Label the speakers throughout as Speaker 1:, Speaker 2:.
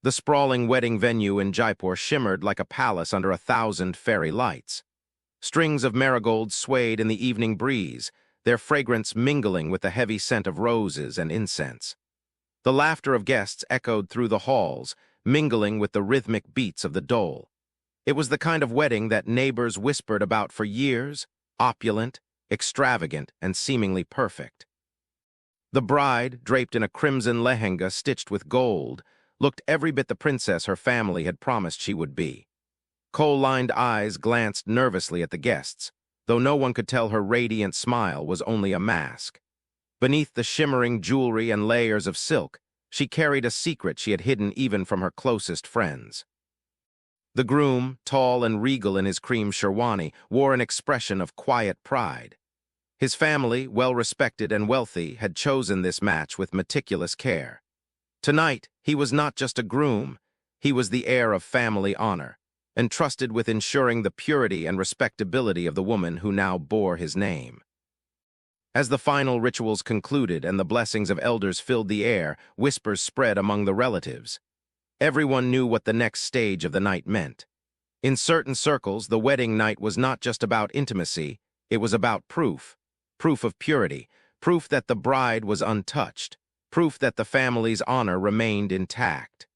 Speaker 1: The sprawling wedding venue in Jaipur shimmered like a palace under 1,000 fairy lights. Strings of marigolds swayed in the evening breeze, their fragrance mingling with the heavy scent of roses and incense. The laughter of guests echoed through the halls, mingling with the rhythmic beats of the dole. It was the kind of wedding that neighbors whispered about for years, opulent, extravagant, and seemingly perfect. The bride, draped in a crimson lehenga stitched with gold, looked every bit the princess her family had promised she would be. Kohl-lined eyes glanced nervously at the guests, though no one could tell her radiant smile was only a mask. Beneath the shimmering jewelry and layers of silk, she carried a secret she had hidden even from her closest friends. The groom, tall and regal in his cream sherwani, wore an expression of quiet pride. His family, well-respected and wealthy, had chosen this match with meticulous care. Tonight, he was not just a groom, he was the heir of family honor, entrusted with ensuring the purity and respectability of the woman who now bore his name. As the final rituals concluded and the blessings of elders filled the air, whispers spread among the relatives. Everyone knew what the next stage of the night meant. In certain circles, the wedding night was not just about intimacy, it was about proof. Proof of purity, proof that the bride was untouched, proof that the family's honor remained intact.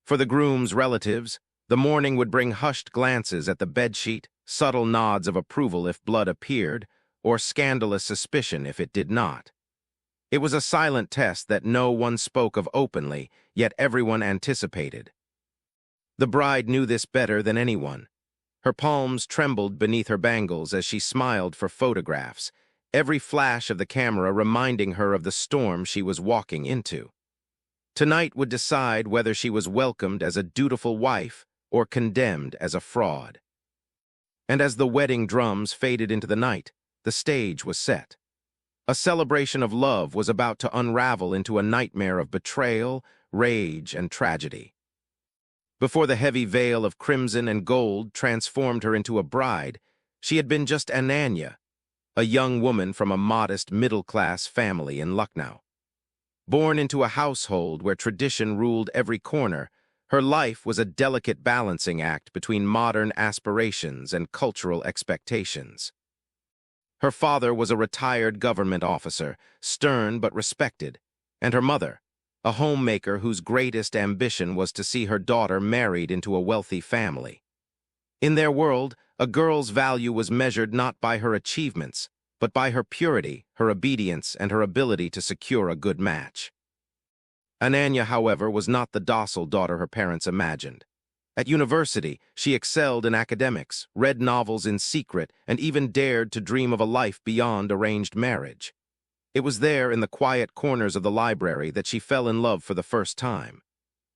Speaker 1: For the groom's relatives, the morning would bring hushed glances at the bedsheet, subtle nods of approval if blood appeared, or scandalous suspicion if it did not. It was a silent test that no one spoke of openly, yet everyone anticipated. The bride knew this better than anyone. Her palms trembled beneath her bangles as she smiled for photographs, every flash of the camera reminding her of the storm she was walking into. Tonight would decide whether she was welcomed as a dutiful wife or condemned as a fraud. And as the wedding drums faded into the night, the stage was set. A celebration of love was about to unravel into a nightmare of betrayal, rage, and tragedy. Before the heavy veil of crimson and gold transformed her into a bride, she had been just Ananya, a young woman from a modest middle-class family in Lucknow. Born into a household where tradition ruled every corner, her life was a delicate balancing act between modern aspirations and cultural expectations. Her father was a retired government officer, stern but respected, and her mother, a homemaker whose greatest ambition was to see her daughter married into a wealthy family. In their world, a girl's value was measured not by her achievements, but by her purity, her obedience, and her ability to secure a good match. Ananya, however, was not the docile daughter her parents imagined. At university, she excelled in academics, read novels in secret, and even dared to dream of a life beyond arranged marriage. It was there in the quiet corners of the library that she fell in love for the first time.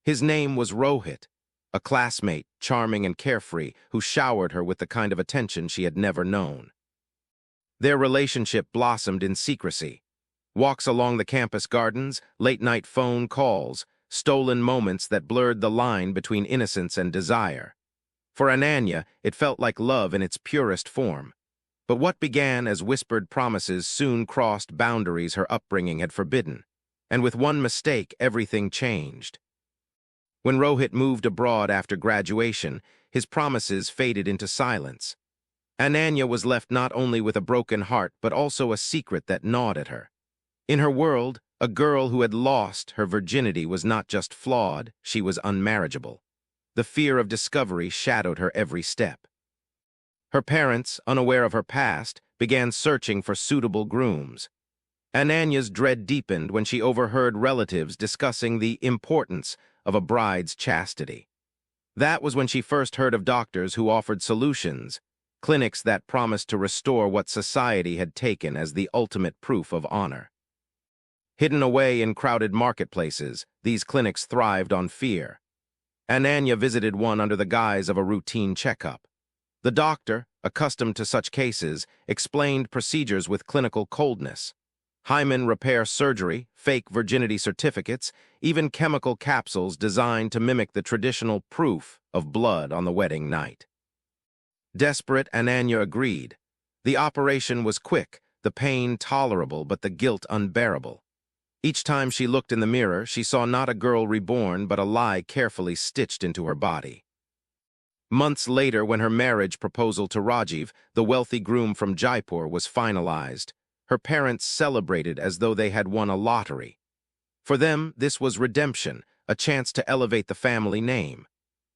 Speaker 1: His name was Rohit, a classmate, charming and carefree, who showered her with the kind of attention she had never known. Their relationship blossomed in secrecy. Walks along the campus gardens, late-night phone calls, stolen moments that blurred the line between innocence and desire. For Ananya, it felt like love in its purest form. But what began as whispered promises soon crossed boundaries her upbringing had forbidden, and with one mistake, everything changed. When Rohit moved abroad after graduation, his promises faded into silence. Ananya was left not only with a broken heart, but also a secret that gnawed at her. In her world, a girl who had lost her virginity was not just flawed, she was unmarriageable. The fear of discovery shadowed her every step. Her parents, unaware of her past, began searching for suitable grooms. Ananya's dread deepened when she overheard relatives discussing the importance of a bride's chastity. That was when she first heard of doctors who offered solutions, clinics that promised to restore what society had taken as the ultimate proof of honor. Hidden away in crowded marketplaces, these clinics thrived on fear. Ananya visited one under the guise of a routine checkup. The doctor, accustomed to such cases, explained procedures with clinical coldness. Hymen repair surgery, fake virginity certificates, even chemical capsules designed to mimic the traditional proof of blood on the wedding night. Desperate, Ananya agreed. The operation was quick, the pain tolerable, but the guilt unbearable. Each time she looked in the mirror, she saw not a girl reborn, but a lie carefully stitched into her body. Months later, when her marriage proposal to Rajiv, the wealthy groom from Jaipur, was finalized, her parents celebrated as though they had won a lottery. For them, this was redemption, a chance to elevate the family name.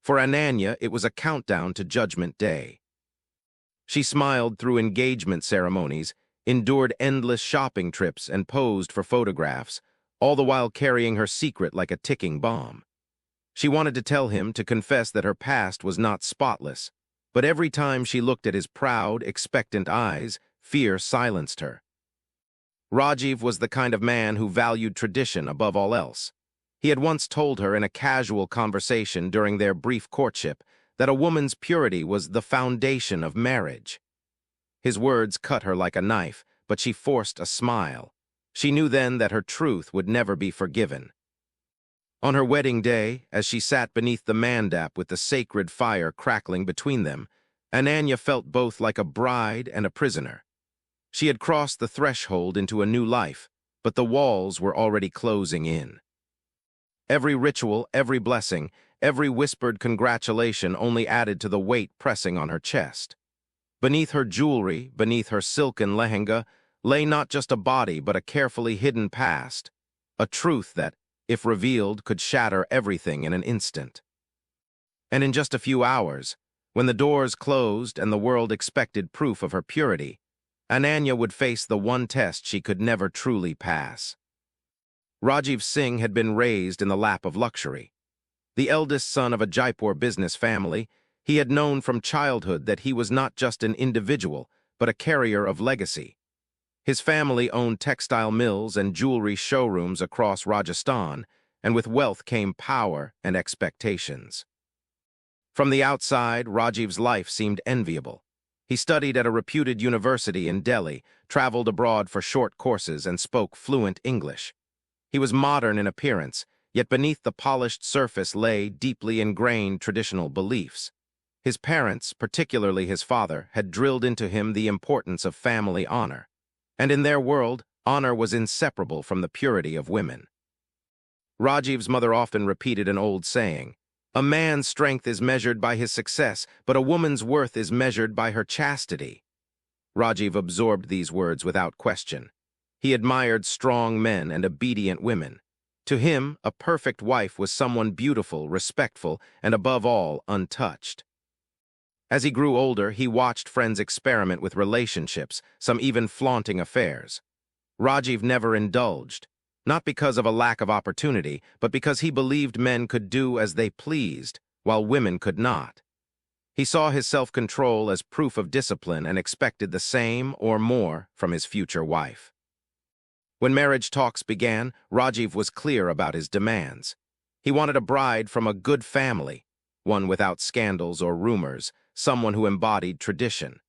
Speaker 1: For Ananya, it was a countdown to Judgment Day. She smiled through engagement ceremonies, endured endless shopping trips, and posed for photographs, all the while carrying her secret like a ticking bomb. She wanted to tell him, to confess that her past was not spotless, but every time she looked at his proud, expectant eyes, fear silenced her. Rajiv was the kind of man who valued tradition above all else. He had once told her in a casual conversation during their brief courtship that a woman's purity was the foundation of marriage. His words cut her like a knife, but she forced a smile. She knew then that her truth would never be forgiven. On her wedding day, as she sat beneath the mandap with the sacred fire crackling between them, Ananya felt both like a bride and a prisoner. She had crossed the threshold into a new life, but the walls were already closing in. Every ritual, every blessing, every whispered congratulation only added to the weight pressing on her chest. Beneath her jewelry, beneath her silken lehenga, lay not just a body but a carefully hidden past, a truth that, if revealed, could shatter everything in an instant. And in just a few hours, when the doors closed and the world expected proof of her purity, Ananya would face the one test she could never truly pass. Rajiv Singh had been raised in the lap of luxury. The eldest son of a Jaipur business family, he had known from childhood that he was not just an individual, but a carrier of legacy. His family owned textile mills and jewelry showrooms across Rajasthan, and with wealth came power and expectations. From the outside, Rajiv's life seemed enviable. He studied at a reputed university in Delhi, traveled abroad for short courses, and spoke fluent English. He was modern in appearance, yet beneath the polished surface lay deeply ingrained traditional beliefs. His parents, particularly his father, had drilled into him the importance of family honor. And in their world, honor was inseparable from the purity of women. Rajiv's mother often repeated an old saying, "A man's strength is measured by his success, but a woman's worth is measured by her chastity." Rajiv absorbed these words without question. He admired strong men and obedient women. To him, a perfect wife was someone beautiful, respectful, and above all, untouched. As he grew older, he watched friends experiment with relationships, some even flaunting affairs. Rajiv never indulged, not because of a lack of opportunity, but because he believed men could do as they pleased, while women could not. He saw his self-control as proof of discipline and expected the same or more from his future wife. When marriage talks began, Rajiv was clear about his demands. He wanted a bride from a good family, one without scandals or rumors, someone who embodied tradition.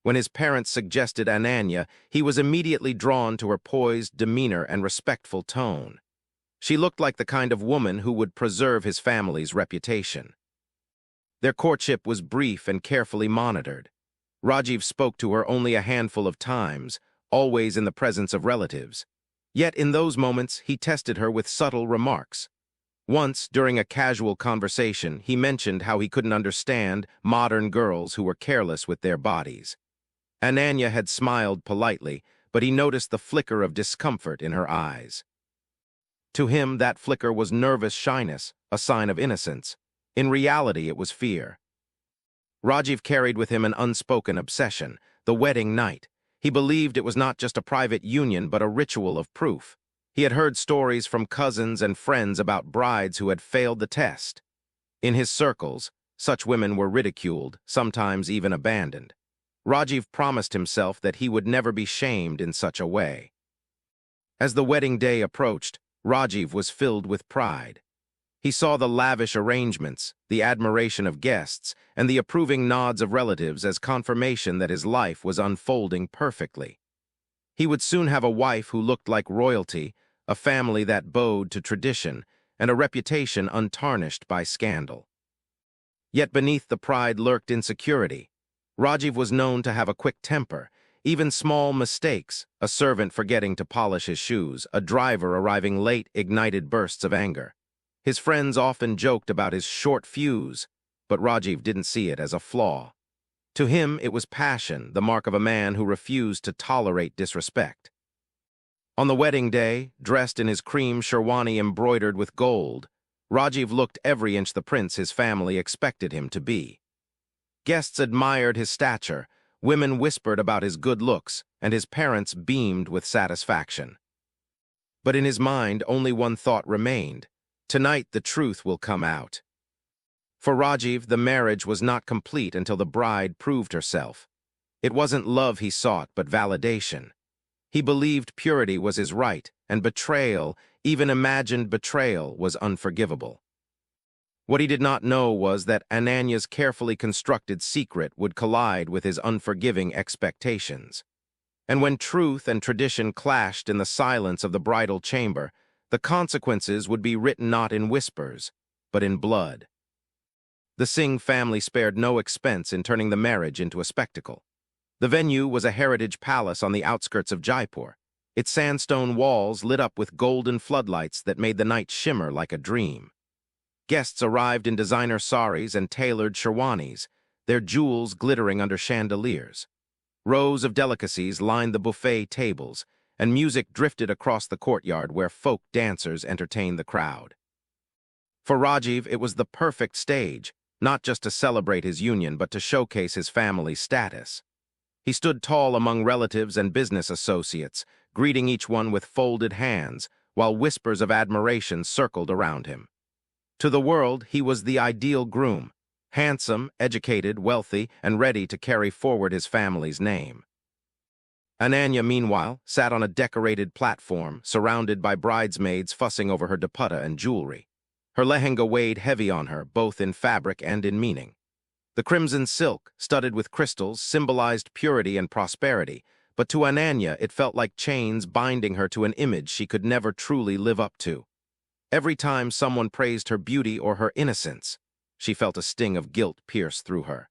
Speaker 1: When his parents suggested Ananya, he was immediately drawn to her poised demeanor and respectful tone. She looked like the kind of woman who would preserve his family's reputation. Their courtship was brief and carefully monitored. Rajiv spoke to her only a handful of times, always in the presence of relatives. Yet in those moments, he tested her with subtle remarks. Once, during a casual conversation, he mentioned how he couldn't understand modern girls who were careless with their bodies. Ananya had smiled politely, but he noticed the flicker of discomfort in her eyes. To him, that flicker was nervous shyness, a sign of innocence. In reality, it was fear. Rajiv carried with him an unspoken obsession, the wedding night. He believed it was not just a private union, but a ritual of proof. He had heard stories from cousins and friends about brides who had failed the test. In his circles, such women were ridiculed, sometimes even abandoned. Rajiv promised himself that he would never be shamed in such a way. As the wedding day approached, Rajiv was filled with pride. He saw the lavish arrangements, the admiration of guests, and the approving nods of relatives as confirmation that his life was unfolding perfectly. He would soon have a wife who looked like royalty, a family that bowed to tradition, and a reputation untarnished by scandal. Yet beneath the pride lurked insecurity. Rajiv was known to have a quick temper. Even small mistakes, a servant forgetting to polish his shoes, a driver arriving late, ignited bursts of anger. His friends often joked about his short fuse, but Rajiv didn't see it as a flaw. To him, it was passion, the mark of a man who refused to tolerate disrespect. On the wedding day, dressed in his cream sherwani embroidered with gold, Rajiv looked every inch the prince his family expected him to be. Guests admired his stature, women whispered about his good looks, and his parents beamed with satisfaction. But in his mind, only one thought remained. Tonight, the truth will come out. For Rajiv, the marriage was not complete until the bride proved herself. It wasn't love he sought, but validation. He believed purity was his right, and betrayal, even imagined betrayal, was unforgivable. What he did not know was that Ananya's carefully constructed secret would collide with his unforgiving expectations. And when truth and tradition clashed in the silence of the bridal chamber, the consequences would be written not in whispers, but in blood. The Singh family spared no expense in turning the marriage into a spectacle. The venue was a heritage palace on the outskirts of Jaipur, its sandstone walls lit up with golden floodlights that made the night shimmer like a dream. Guests arrived in designer saris and tailored sherwanis, their jewels glittering under chandeliers. Rows of delicacies lined the buffet tables, and music drifted across the courtyard where folk dancers entertained the crowd. For Rajiv, it was the perfect stage, not just to celebrate his union, but to showcase his family's status. He stood tall among relatives and business associates, greeting each one with folded hands, while whispers of admiration circled around him. To the world, he was the ideal groom, handsome, educated, wealthy, and ready to carry forward his family's name. Ananya, meanwhile, sat on a decorated platform, surrounded by bridesmaids fussing over her dupatta and jewelry. Her lehenga weighed heavy on her, both in fabric and in meaning. The crimson silk, studded with crystals, symbolized purity and prosperity, but to Ananya it felt like chains binding her to an image she could never truly live up to. Every time someone praised her beauty or her innocence, she felt a sting of guilt pierce through her.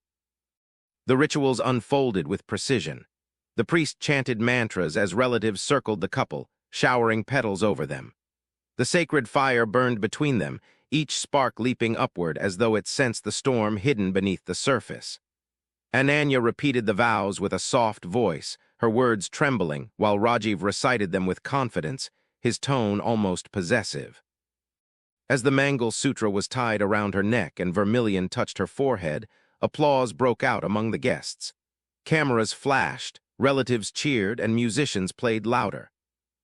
Speaker 1: The rituals unfolded with precision. The priest chanted mantras as relatives circled the couple, showering petals over them. The sacred fire burned between them, each spark leaping upward as though it sensed the storm hidden beneath the surface. Ananya repeated the vows with a soft voice, her words trembling, while Rajiv recited them with confidence, his tone almost possessive. As the Mangal Sutra was tied around her neck and vermilion touched her forehead, applause broke out among the guests. Cameras flashed, relatives cheered, and musicians played louder.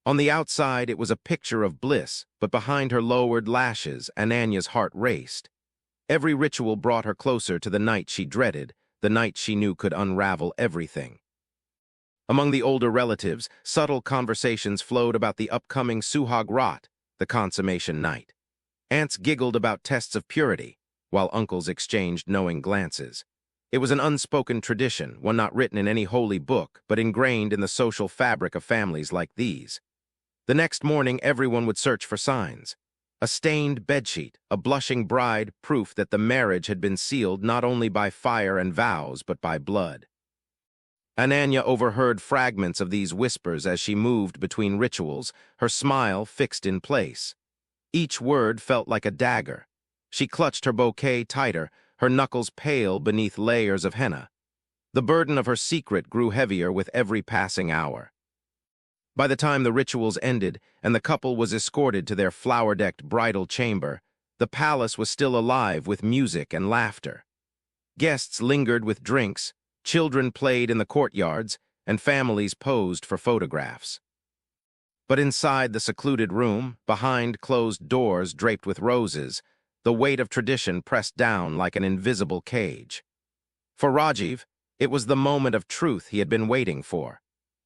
Speaker 1: On the outside, it was a picture of bliss, but behind her lowered lashes, Ananya's heart raced. Every ritual brought her closer to the night she dreaded, the night she knew could unravel everything. Among the older relatives, subtle conversations flowed about the upcoming Suhag Rat, the consummation night. Aunts giggled about tests of purity, while uncles exchanged knowing glances. It was an unspoken tradition, one not written in any holy book, but ingrained in the social fabric of families like these. The next morning, everyone would search for signs. A stained bedsheet, a blushing bride, proof that the marriage had been sealed not only by fire and vows, but by blood. Ananya overheard fragments of these whispers as she moved between rituals, her smile fixed in place. Each word felt like a dagger. She clutched her bouquet tighter, her knuckles pale beneath layers of henna. The burden of her secret grew heavier with every passing hour. By the time the rituals ended and the couple was escorted to their flower-decked bridal chamber, the palace was still alive with music and laughter. Guests lingered with drinks, children played in the courtyards, and families posed for photographs. But inside the secluded room, behind closed doors draped with roses, the weight of tradition pressed down like an invisible cage. For Rajiv, it was the moment of truth he had been waiting for.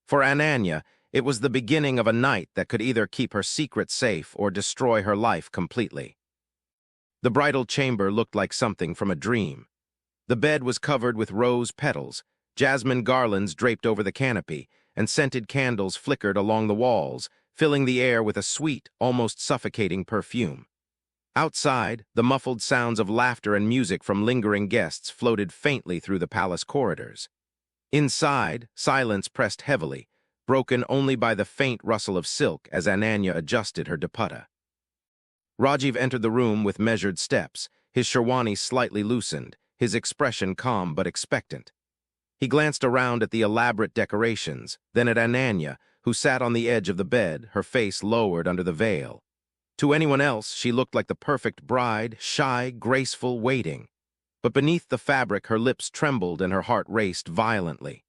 Speaker 1: For Ananya, it was the beginning of a night that could either keep her secret safe or destroy her life completely. The bridal chamber looked like something from a dream. The bed was covered with rose petals, jasmine garlands draped over the canopy, and scented candles flickered along the walls, filling the air with a sweet, almost suffocating perfume. Outside, the muffled sounds of laughter and music from lingering guests floated faintly through the palace corridors. Inside, silence pressed heavily, broken only by the faint rustle of silk as Ananya adjusted her dupatta. Rajiv entered the room with measured steps, his sherwani slightly loosened, his expression calm but expectant. He glanced around at the elaborate decorations, then at Ananya, who sat on the edge of the bed, her face lowered under the veil. To anyone else, she looked like the perfect bride, shy, graceful, waiting. But beneath the fabric, her lips trembled and her heart raced violently.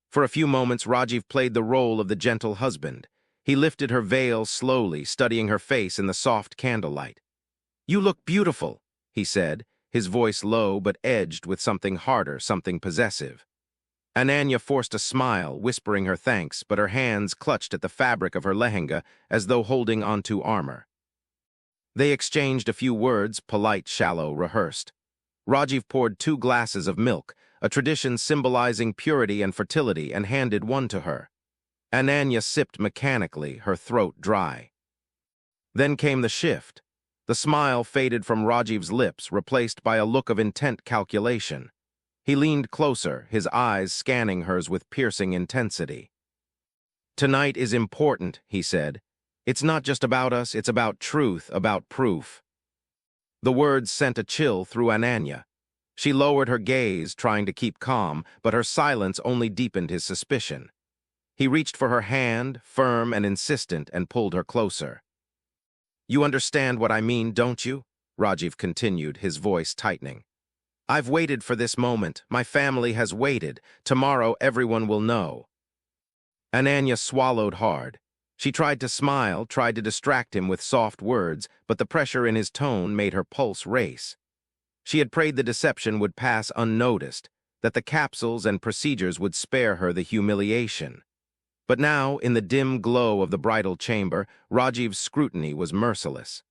Speaker 1: For a few moments, Rajiv played the role of the gentle husband. He lifted her veil slowly, studying her face in the soft candlelight. "You look beautiful," he said, his voice low but edged with something harder, something possessive. Ananya forced a smile, whispering her thanks, but her hands clutched at the fabric of her lehenga as though holding onto armor. They exchanged a few words, polite, shallow, rehearsed. Rajiv poured 2 glasses of milk, a tradition symbolizing purity and fertility, and handed one to her. Ananya sipped mechanically, her throat dry. Then came the shift. The smile faded from Rajiv's lips, replaced by a look of intent calculation. He leaned closer, his eyes scanning hers with piercing intensity. "Tonight is important," he said. "It's not just about us, it's about truth, about proof." The words sent a chill through Ananya. She lowered her gaze, trying to keep calm, but her silence only deepened his suspicion. He reached for her hand, firm and insistent, and pulled her closer. "You understand what I mean, don't you?" Rajiv continued, his voice tightening. "I've waited for this moment. My family has waited. Tomorrow everyone will know." Ananya swallowed hard. She tried to smile, tried to distract him with soft words, but the pressure in his tone made her pulse race. She had prayed the deception would pass unnoticed, that the capsules and procedures would spare her the humiliation. But now, in the dim glow of the bridal chamber, Rajiv's scrutiny was merciless.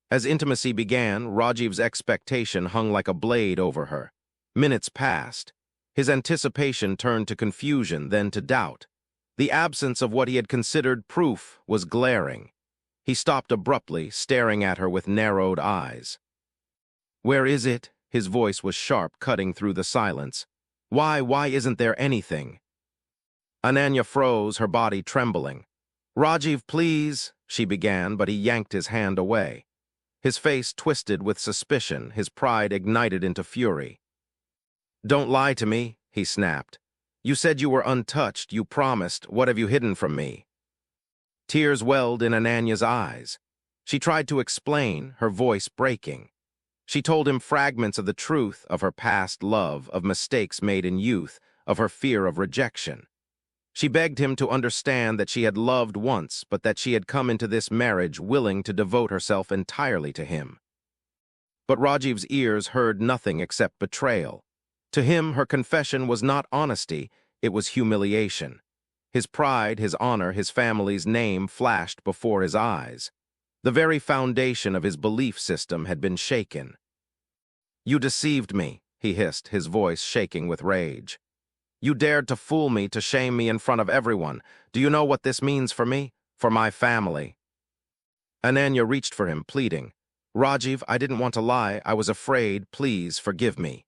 Speaker 1: As intimacy began, Rajiv's expectation hung like a blade over her. Minutes passed. His anticipation turned to confusion, then to doubt. The absence of what he had considered proof was glaring. He stopped abruptly, staring at her with narrowed eyes. "Where is it?" His voice was sharp, cutting through the silence. Why isn't there anything?" Ananya froze, her body trembling. "Rajiv, please," she began, but he yanked his hand away. His face twisted with suspicion, his pride ignited into fury. "Don't lie to me," he snapped. "You said you were untouched, you promised. What have you hidden from me?" Tears welled in Ananya's eyes. She tried to explain, her voice breaking. She told him fragments of the truth, of her past love, of mistakes made in youth, of her fear of rejection. She begged him to understand that she had loved once, but that she had come into this marriage willing to devote herself entirely to him. But Rajiv's ears heard nothing except betrayal. To him, her confession was not honesty, it was humiliation. His pride, his honor, his family's name flashed before his eyes. The very foundation of his belief system had been shaken. "You deceived me," he hissed, his voice shaking with rage. "You dared to fool me, to shame me in front of everyone. Do you know what this means for me? For my family?" Ananya reached for him, pleading. "Rajiv, I didn't want to lie. I was afraid. Please forgive me."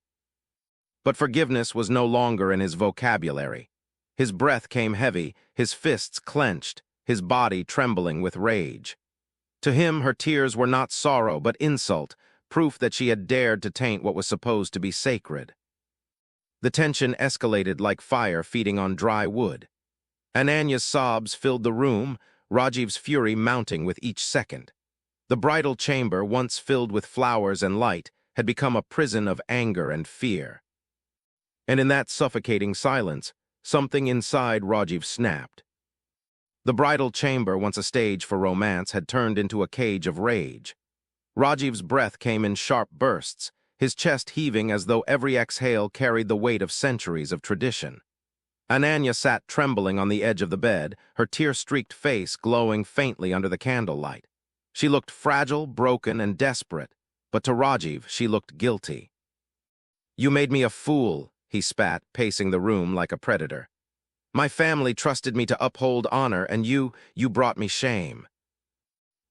Speaker 1: But forgiveness was no longer in his vocabulary. His breath came heavy, his fists clenched, his body trembling with rage. To him, her tears were not sorrow, but insult, proof that she had dared to taint what was supposed to be sacred. The tension escalated like fire feeding on dry wood. Ananya's sobs filled the room, Rajiv's fury mounting with each second. The bridal chamber, once filled with flowers and light, had become a prison of anger and fear. And in that suffocating silence, something inside Rajiv snapped. The bridal chamber, once a stage for romance, had turned into a cage of rage. Rajiv's breath came in sharp bursts, his chest heaving as though every exhale carried the weight of centuries of tradition. Ananya sat trembling on the edge of the bed, her tear-streaked face glowing faintly under the candlelight. She looked fragile, broken, and desperate, but to Rajiv she looked guilty. "You made me a fool," he spat, pacing the room like a predator. "My family trusted me to uphold honor, and you brought me shame."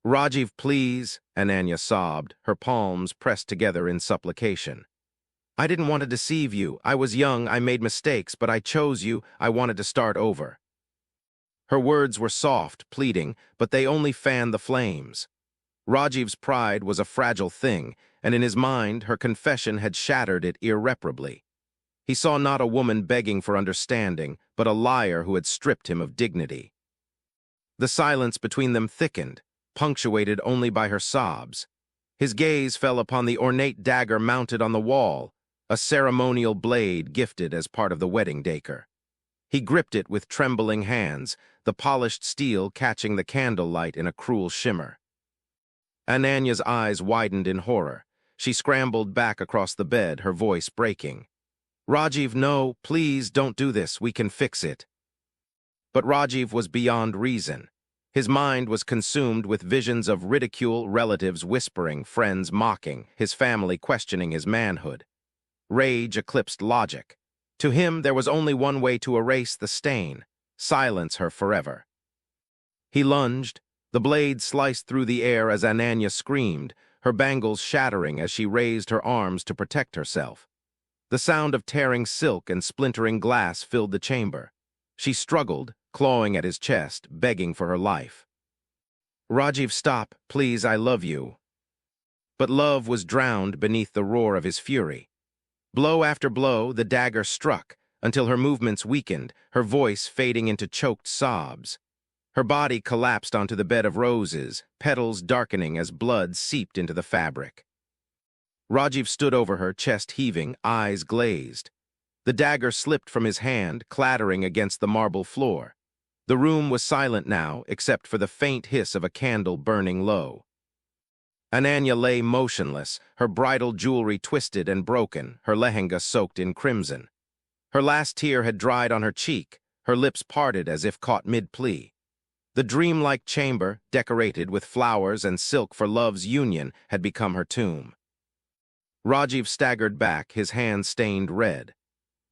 Speaker 1: "Rajiv, please," Ananya sobbed, her palms pressed together in supplication. I didn't want to deceive you. I was young, I made mistakes, but I chose you. I wanted to start over. Her words were soft, pleading, but they only fanned the flames. Rajiv's pride was a fragile thing, and in his mind, her confession had shattered it irreparably. He saw not a woman begging for understanding, but a liar who had stripped him of dignity. The silence between them thickened, punctuated only by her sobs. His gaze fell upon the ornate dagger mounted on the wall, a ceremonial blade gifted as part of the wedding decor. He gripped it with trembling hands, the polished steel catching the candlelight in a cruel shimmer. Ananya's eyes widened in horror. She scrambled back across the bed, her voice breaking. Rajiv, no, please don't do this, we can fix it. But Rajiv was beyond reason. His mind was consumed with visions of ridicule, relatives whispering, friends mocking, his family questioning his manhood. Rage eclipsed logic. To him, there was only one way to erase the stain, silence her forever. He lunged. The blade sliced through the air as Ananya screamed, her bangles shattering as she raised her arms to protect herself. The sound of tearing silk and splintering glass filled the chamber. She struggled, clawing at his chest, begging for her life. Rajiv, stop, please, I love you. But love was drowned beneath the roar of his fury. Blow after blow, the dagger struck, until her movements weakened, her voice fading into choked sobs. Her body collapsed onto the bed of roses, petals darkening as blood seeped into the fabric. Rajiv stood over her, chest heaving, eyes glazed. The dagger slipped from his hand, clattering against the marble floor. The room was silent now, except for the faint hiss of a candle burning low. Ananya lay motionless, her bridal jewelry twisted and broken, her lehenga soaked in crimson. Her last tear had dried on her cheek, her lips parted as if caught mid-plea. The dreamlike chamber, decorated with flowers and silk for love's union, had become her tomb. Rajiv staggered back, his hands stained red.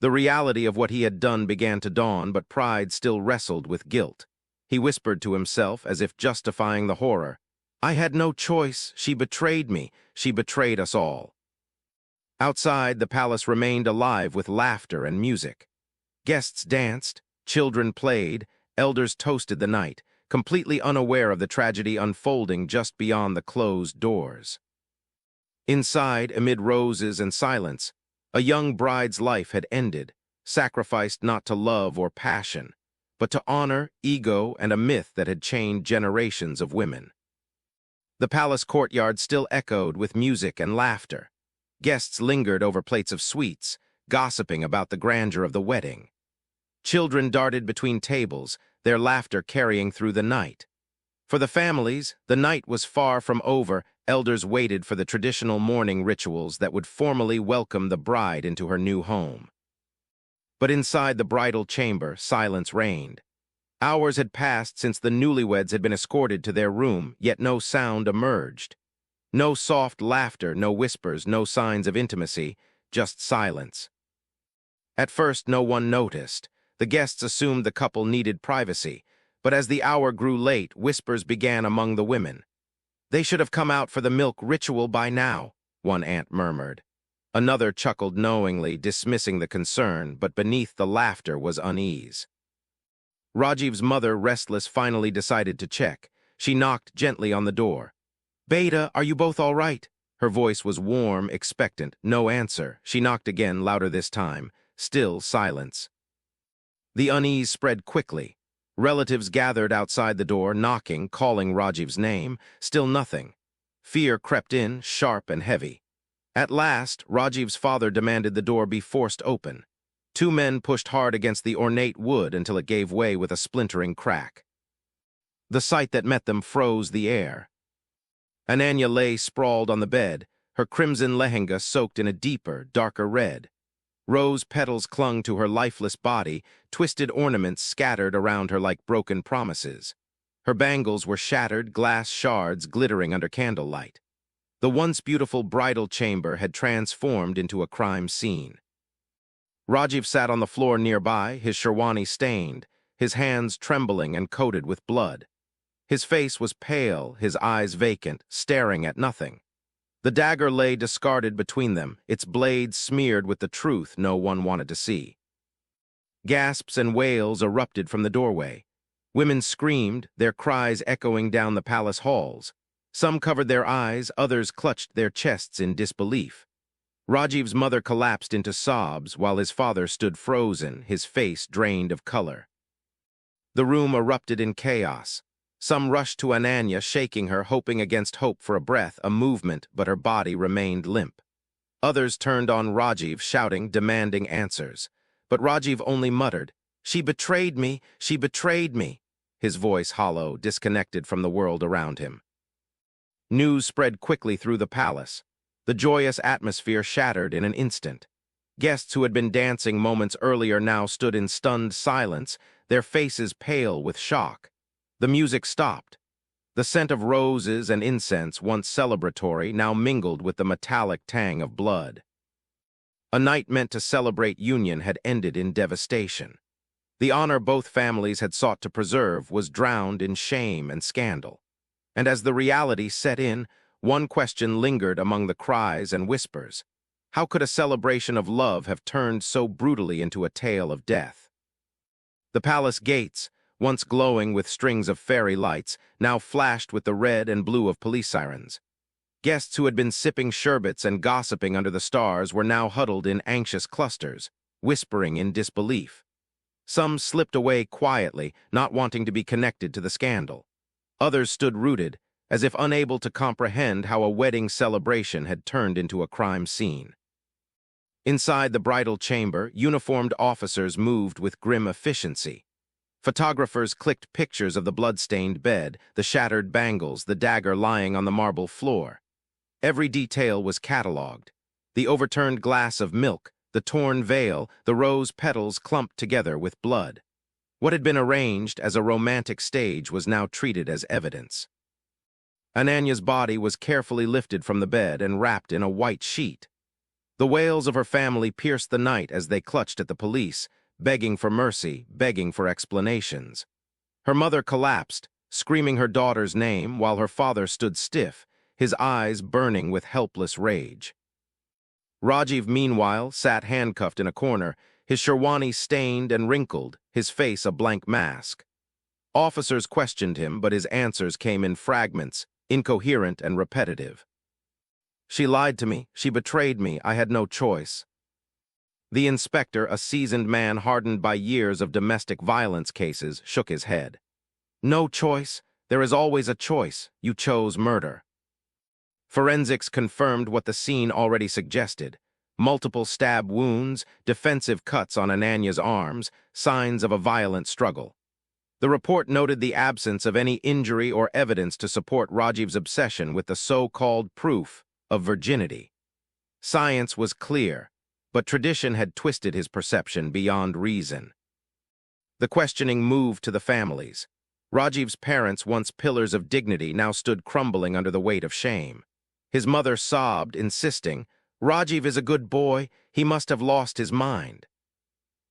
Speaker 1: The reality of what he had done began to dawn, but pride still wrestled with guilt. He whispered to himself, as if justifying the horror, I had no choice. She betrayed me. She betrayed us all. Outside, the palace remained alive with laughter and music. Guests danced, children played, elders toasted the night, completely unaware of the tragedy unfolding just beyond the closed doors. Inside, amid roses and silence, a young bride's life had ended, sacrificed not to love or passion, but to honor, ego, and a myth that had chained generations of women. The palace courtyard still echoed with music and laughter. Guests lingered over plates of sweets, gossiping about the grandeur of the wedding. Children darted between tables, their laughter carrying through the night. For the families, the night was far from over. Elders waited for the traditional mourning rituals that would formally welcome the bride into her new home. But inside the bridal chamber, silence reigned. Hours had passed since the newlyweds had been escorted to their room, yet no sound emerged. No soft laughter, no whispers, no signs of intimacy, just silence. At first, no one noticed. The guests assumed the couple needed privacy, but as the hour grew late, whispers began among the women. They should have come out for the milk ritual by now, one aunt murmured. Another chuckled knowingly, dismissing the concern, but beneath the laughter was unease. Rajiv's mother, restless, finally decided to check. She knocked gently on the door. Beta, are you both all right? Her voice was warm, expectant. No answer. She knocked again, louder this time. Still silence. The unease spread quickly. Relatives gathered outside the door, knocking, calling Rajiv's name. Still nothing. Fear crept in, sharp and heavy. At last, Rajiv's father demanded the door be forced open. Two men pushed hard against the ornate wood until it gave way with a splintering crack. The sight that met them froze the air. Ananya lay sprawled on the bed, her crimson lehenga soaked in a deeper, darker red. Rose petals clung to her lifeless body, twisted ornaments scattered around her like broken promises. Her bangles were shattered, glass shards glittering under candlelight. The once beautiful bridal chamber had transformed into a crime scene. Rajiv sat on the floor nearby, his sherwani stained, his hands trembling and coated with blood. His face was pale, his eyes vacant, staring at nothing. The dagger lay discarded between them, its blade smeared with the truth no one wanted to see. Gasps and wails erupted from the doorway. Women screamed, their cries echoing down the palace halls. Some covered their eyes, others clutched their chests in disbelief. Rajiv's mother collapsed into sobs while his father stood frozen, his face drained of color. The room erupted in chaos. Some rushed to Ananya, shaking her, hoping against hope for a breath, a movement, but her body remained limp. Others turned on Rajiv, shouting, demanding answers. But Rajiv only muttered, "She betrayed me, she betrayed me," his voice hollow, disconnected from the world around him. News spread quickly through the palace. The joyous atmosphere shattered in an instant. Guests who had been dancing moments earlier now stood in stunned silence, their faces pale with shock. The music stopped. The scent of roses and incense, once celebratory, now mingled with the metallic tang of blood. A night meant to celebrate union had ended in devastation. The honor both families had sought to preserve was drowned in shame and scandal. And as the reality set in, one question lingered among the cries and whispers. How could a celebration of love have turned so brutally into a tale of death? The palace gates, once glowing with strings of fairy lights, now flashed with the red and blue of police sirens. Guests who had been sipping sherbets and gossiping under the stars were now huddled in anxious clusters, whispering in disbelief. Some slipped away quietly, not wanting to be connected to the scandal. Others stood rooted, as if unable to comprehend how a wedding celebration had turned into a crime scene. Inside the bridal chamber, uniformed officers moved with grim efficiency. Photographers clicked pictures of the blood-stained bed, the shattered bangles, the dagger lying on the marble floor. Every detail was catalogued. The overturned glass of milk, the torn veil, the rose petals clumped together with blood. What had been arranged as a romantic stage was now treated as evidence. Ananya's body was carefully lifted from the bed and wrapped in a white sheet. The wails of her family pierced the night as they clutched at the police, begging for mercy, begging for explanations. Her mother collapsed, screaming her daughter's name, while her father stood stiff, his eyes burning with helpless rage. Rajiv, meanwhile, sat handcuffed in a corner, his sherwani stained and wrinkled, his face a blank mask. Officers questioned him, but his answers came in fragments, incoherent and repetitive. "She lied to me, she betrayed me, I had no choice." The inspector, a seasoned man hardened by years of domestic violence cases, shook his head. "No choice? There is always a choice. You chose murder." Forensics confirmed what the scene already suggested. Multiple stab wounds, defensive cuts on Ananya's arms, signs of a violent struggle. The report noted the absence of any injury or evidence to support Rajiv's obsession with the so-called proof of virginity. Science was clear, but tradition had twisted his perception beyond reason. The questioning moved to the families. Rajiv's parents, once pillars of dignity, now stood crumbling under the weight of shame. His mother sobbed, insisting, "Rajiv is a good boy, he must have lost his mind."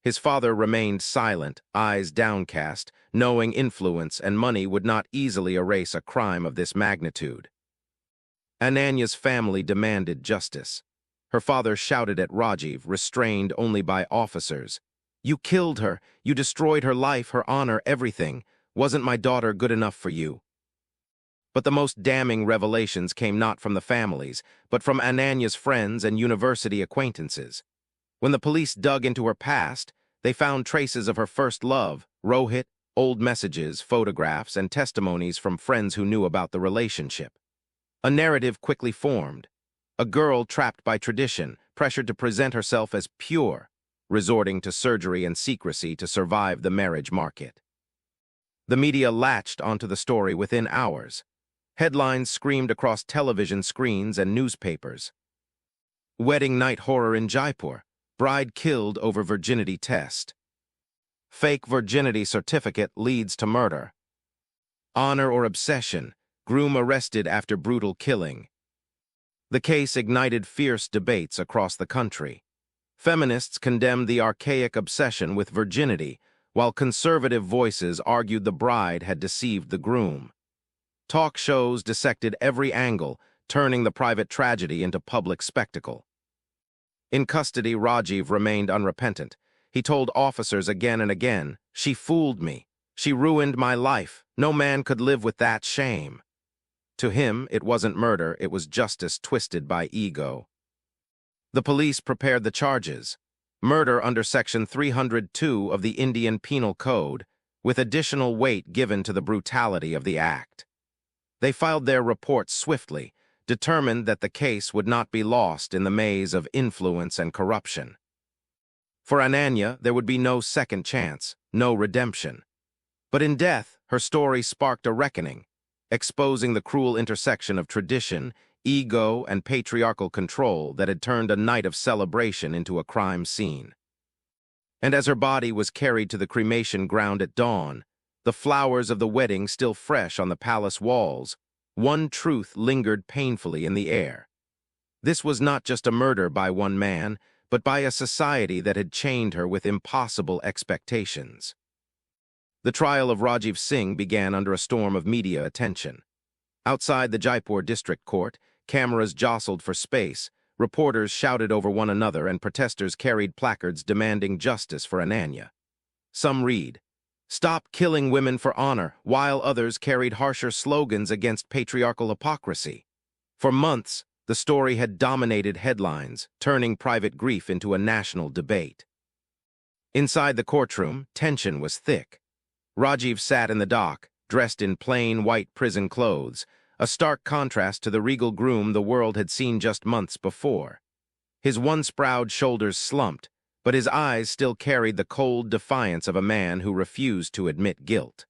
Speaker 1: His father remained silent, eyes downcast, knowing influence and money would not easily erase a crime of this magnitude. Ananya's family demanded justice. Her father shouted at Rajiv, restrained only by officers. "You killed her. You destroyed her life, her honor, everything. Wasn't my daughter good enough for you?" But the most damning revelations came not from the families, but from Ananya's friends and university acquaintances. When the police dug into her past, they found traces of her first love, Rohit, old messages, photographs, and testimonies from friends who knew about the relationship. A narrative quickly formed. A girl trapped by tradition, pressured to present herself as pure, resorting to surgery and secrecy to survive the marriage market. The media latched onto the story within hours. Headlines screamed across television screens and newspapers. Wedding night horror in Jaipur. Bride killed over virginity test. Fake virginity certificate leads to murder. Honor or obsession. Groom arrested after brutal killing. The case ignited fierce debates across the country. Feminists condemned the archaic obsession with virginity, while conservative voices argued the bride had deceived the groom. Talk shows dissected every angle, turning the private tragedy into public spectacle. In custody, Rajiv remained unrepentant. He told officers again and again, "She fooled me. She ruined my life. No man could live with that shame." To him, it wasn't murder, it was justice twisted by ego. The police prepared the charges. Murder under Section 302 of the Indian Penal Code, with additional weight given to the brutality of the act. They filed their reports swiftly, determined that the case would not be lost in the maze of influence and corruption. For Ananya, there would be no second chance, no redemption. But in death, her story sparked a reckoning, exposing the cruel intersection of tradition, ego, and patriarchal control that had turned a night of celebration into a crime scene. And as her body was carried to the cremation ground at dawn, the flowers of the wedding still fresh on the palace walls, one truth lingered painfully in the air. This was not just a murder by one man, but by a society that had chained her with impossible expectations. The trial of Rajiv Singh began under a storm of media attention. Outside the Jaipur District Court, cameras jostled for space, reporters shouted over one another, and protesters carried placards demanding justice for Ananya. Some read, "Stop killing women for honor," while others carried harsher slogans against patriarchal hypocrisy. For months, the story had dominated headlines, turning private grief into a national debate. Inside the courtroom, tension was thick. Rajiv sat in the dock, dressed in plain white prison clothes, a stark contrast to the regal groom the world had seen just months before. His once-proud shoulders slumped, but his eyes still carried the cold defiance of a man who refused to admit guilt.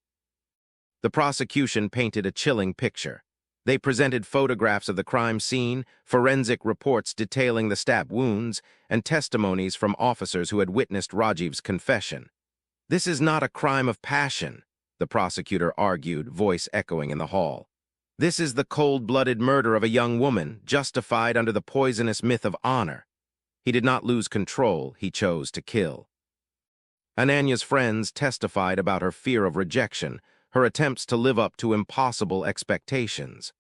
Speaker 1: The prosecution painted a chilling picture. They presented photographs of the crime scene, forensic reports detailing the stab wounds, and testimonies from officers who had witnessed Rajiv's confession. "This is not a crime of passion," the prosecutor argued, voice echoing in the hall. "This is the cold-blooded murder of a young woman, justified under the poisonous myth of honor." He did not lose control, he chose to kill. Ananya's friends testified about her fear of rejection, her attempts to live up to impossible expectations.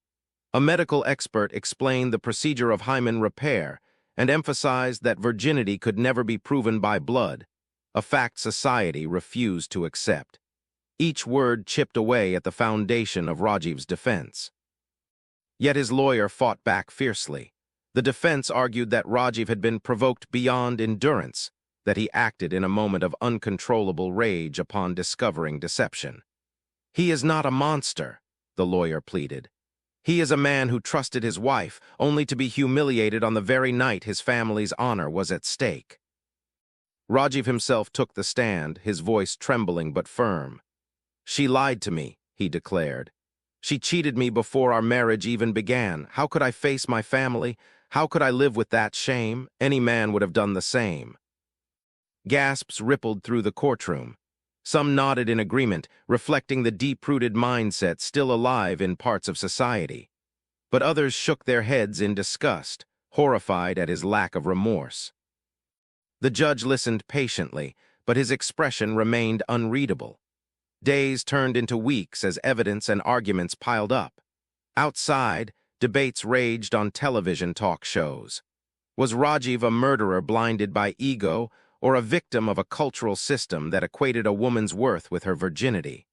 Speaker 1: A medical expert explained the procedure of hymen repair and emphasized that virginity could never be proven by blood, a fact society refused to accept. Each word chipped away at the foundation of Rajiv's defense. Yet his lawyer fought back fiercely. The defense argued that Rajiv had been provoked beyond endurance, that he acted in a moment of uncontrollable rage upon discovering deception. "He is not a monster," the lawyer pleaded. "He is a man who trusted his wife, only to be humiliated on the very night his family's honor was at stake." Rajiv himself took the stand, his voice trembling but firm. "She lied to me," he declared. "She cheated me before our marriage even began. How could I face my family? How could I live with that shame? Any man would have done the same." Gasps rippled through the courtroom. Some nodded in agreement, reflecting the deep-rooted mindset still alive in parts of society. But others shook their heads in disgust, horrified at his lack of remorse. The judge listened patiently, but his expression remained unreadable. Days turned into weeks as evidence and arguments piled up. Outside, debates raged on television talk shows. Was Rajiv a murderer blinded by ego, or a victim of a cultural system that equated a woman's worth with her virginity?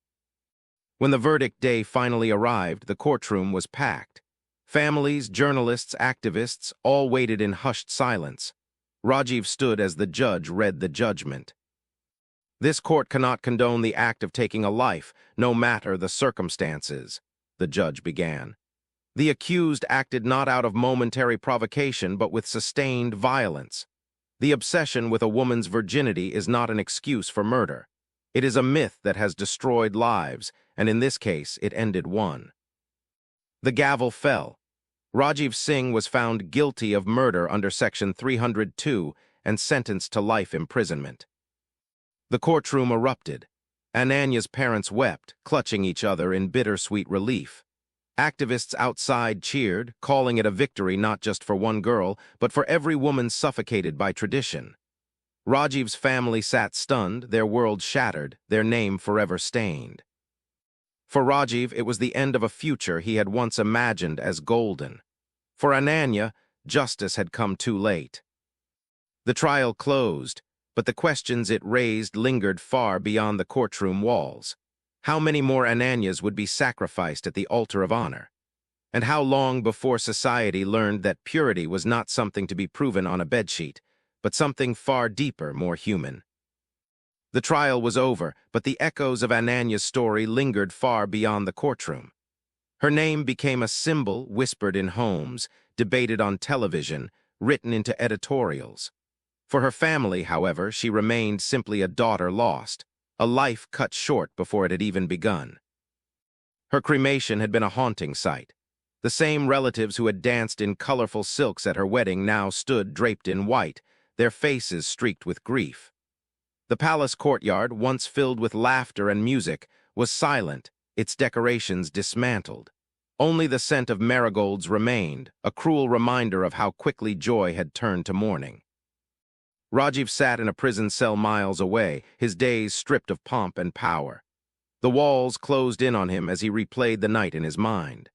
Speaker 1: When the verdict day finally arrived, the courtroom was packed. Families, journalists, activists, all waited in hushed silence. Rajiv stood as the judge read the judgment. "This court cannot condone the act of taking a life, no matter the circumstances," the judge began. "The accused acted not out of momentary provocation, but with sustained violence. The obsession with a woman's virginity is not an excuse for murder. It is a myth that has destroyed lives, and in this case, it ended one." The gavel fell. Rajiv Singh was found guilty of murder under Section 302 and sentenced to life imprisonment. The courtroom erupted. Ananya's parents wept, clutching each other in bittersweet relief. Activists outside cheered, calling it a victory not just for one girl, but for every woman suffocated by tradition. Rajiv's family sat stunned, their world shattered, their name forever stained. For Rajiv, it was the end of a future he had once imagined as golden. For Ananya, justice had come too late. The trial closed, but the questions it raised lingered far beyond the courtroom walls. How many more Ananyas would be sacrificed at the altar of honor? And how long before society learned that purity was not something to be proven on a bedsheet, but something far deeper, more human? The trial was over, but the echoes of Ananya's story lingered far beyond the courtroom. Her name became a symbol whispered in homes, debated on television, written into editorials. For her family, however, she remained simply a daughter lost, a life cut short before it had even begun. Her cremation had been a haunting sight. The same relatives who had danced in colorful silks at her wedding now stood draped in white, their faces streaked with grief. The palace courtyard, once filled with laughter and music, was silent, its decorations dismantled. Only the scent of marigolds remained, a cruel reminder of how quickly joy had turned to mourning. Rajiv sat in a prison cell miles away, his days stripped of pomp and power. The walls closed in on him as he replayed the night in his mind.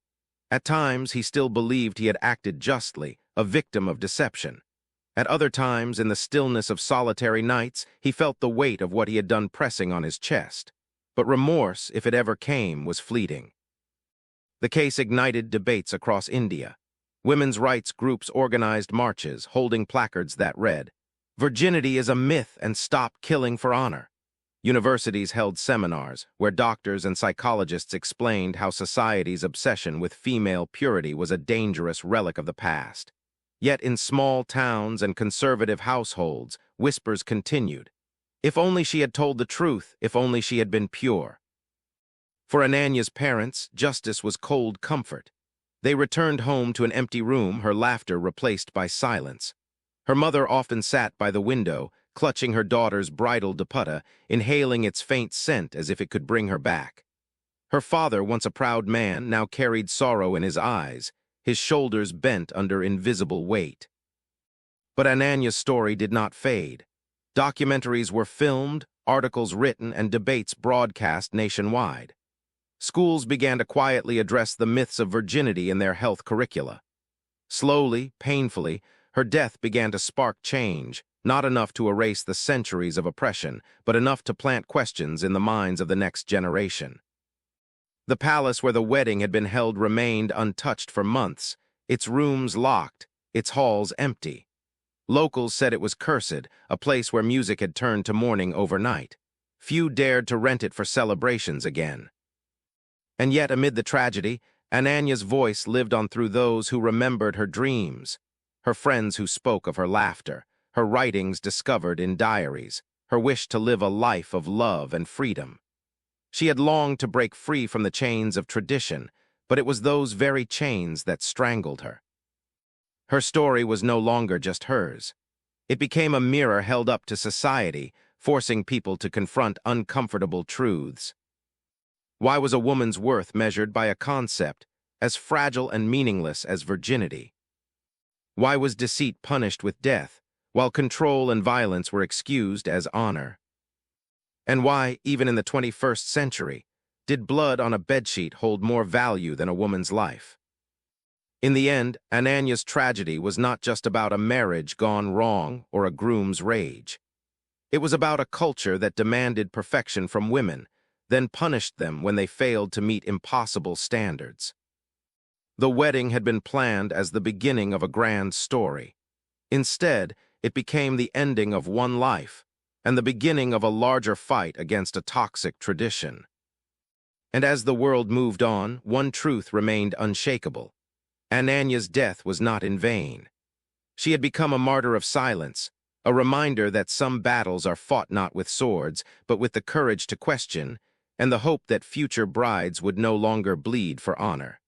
Speaker 1: At times, he still believed he had acted justly, a victim of deception. At other times, in the stillness of solitary nights, he felt the weight of what he had done pressing on his chest. But remorse, if it ever came, was fleeting. The case ignited debates across India. Women's rights groups organized marches, holding placards that read, "Virginity is a myth and stop killing for honor." Universities held seminars where doctors and psychologists explained how society's obsession with female purity was a dangerous relic of the past. Yet in small towns and conservative households, whispers continued. If only she had told the truth, if only she had been pure. For Ananya's parents, justice was cold comfort. They returned home to an empty room, her laughter replaced by silence. Her mother often sat by the window, clutching her daughter's bridal dupatta, inhaling its faint scent as if it could bring her back. Her father, once a proud man, now carried sorrow in his eyes, his shoulders bent under invisible weight. But Ananya's story did not fade. Documentaries were filmed, articles written, and debates broadcast nationwide. Schools began to quietly address the myths of virginity in their health curricula. Slowly, painfully, her death began to spark change, not enough to erase the centuries of oppression, but enough to plant questions in the minds of the next generation. The palace where the wedding had been held remained untouched for months, its rooms locked, its halls empty. Locals said it was cursed, a place where music had turned to mourning overnight. Few dared to rent it for celebrations again. And yet, amid the tragedy, Ananya's voice lived on through those who remembered her dreams, her friends who spoke of her laughter, her writings discovered in diaries, her wish to live a life of love and freedom. She had longed to break free from the chains of tradition, but it was those very chains that strangled her. Her story was no longer just hers. It became a mirror held up to society, forcing people to confront uncomfortable truths. Why was a woman's worth measured by a concept as fragile and meaningless as virginity? Why was deceit punished with death, while control and violence were excused as honor? And why, even in the 21st century, did blood on a bedsheet hold more value than a woman's life? In the end, Ananya's tragedy was not just about a marriage gone wrong or a groom's rage. It was about a culture that demanded perfection from women, then punished them when they failed to meet impossible standards. The wedding had been planned as the beginning of a grand story. Instead, it became the ending of one life and the beginning of a larger fight against a toxic tradition. And as the world moved on, one truth remained unshakable. Ananya's death was not in vain. She had become a martyr of silence, a reminder that some battles are fought not with swords, but with the courage to question, and the hope that future brides would no longer bleed for honor.